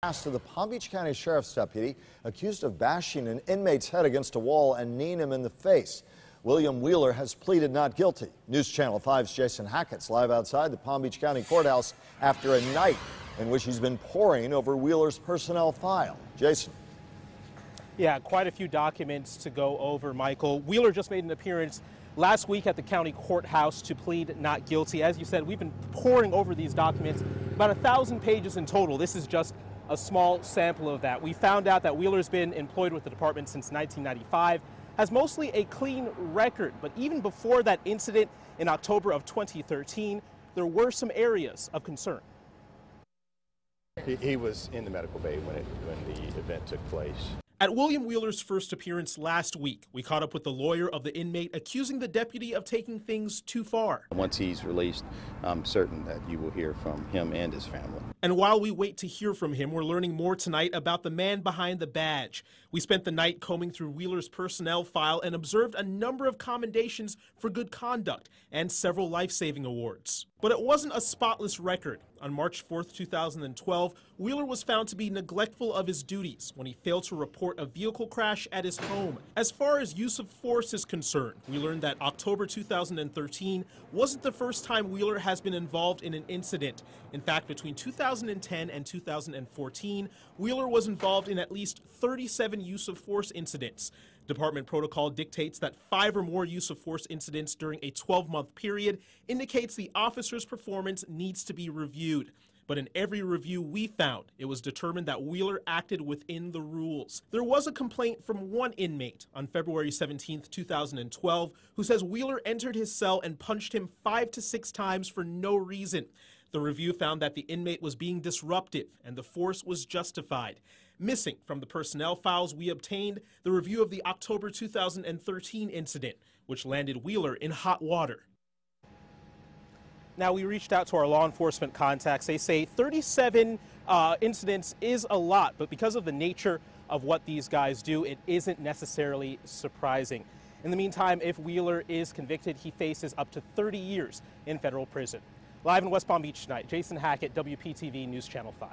To the Palm Beach County Sheriff's deputy accused of bashing an inmate's head against a wall and kneeing him in the face. William Wheeler has pleaded not guilty. News Channel 5's Jason Hackett's live outside the Palm Beach County Courthouse after a night in which he's been poring over Wheeler's personnel file. Jason. Yeah, quite a few documents to go over, Michael. Wheeler just made an appearance last week at the county courthouse to plead not guilty. As you said, we've been poring over these documents, about 1,000 pages in total. This is just a small sample of that. We found out that Wheeler's been employed with the department since 1995, has mostly a clean record, but even before that incident in October of 2013, there were some areas of concern. He was in the medical bay when the event took place. At William Wheeler's first appearance last week, we caught up with the lawyer of the inmate accusing the deputy of taking things too far. Once he's released, I'm certain that you will hear from him and his family. And while we wait to hear from him, we're learning more tonight about the man behind the badge. We spent the night combing through Wheeler's personnel file and observed a number of commendations for good conduct and several life-saving awards. But it wasn't a spotless record. On March 4th, 2012, Wheeler was found to be neglectful of his duties when he failed to report a vehicle crash at his home. As far as use of force is concerned, we learned that October 2013 wasn't the first time Wheeler has been involved in an incident. In fact, between 2010 and 2014, Wheeler was involved in at least 37 use of force incidents. Department protocol dictates that 5 or more use of force incidents during a 12-month period indicates the officer's performance needs to be reviewed. But in every review we found, it was determined that Wheeler acted within the rules. There was a complaint from one inmate on February 17, 2012, who says Wheeler entered his cell and punched him 5 to 6 times for no reason. The review found that the inmate was being disruptive and the force was justified. Missing from the personnel files we obtained, the review of the October 2013 incident, which landed Wheeler in hot water. Now, we reached out to our law enforcement contacts. They say 37 incidents is a lot, but because of the nature of what these guys do, it isn't necessarily surprising. In the meantime, if Wheeler is convicted, he faces up to 30 years in federal prison. Live in West Palm Beach tonight, Jason Hackett, WPTV News Channel 5.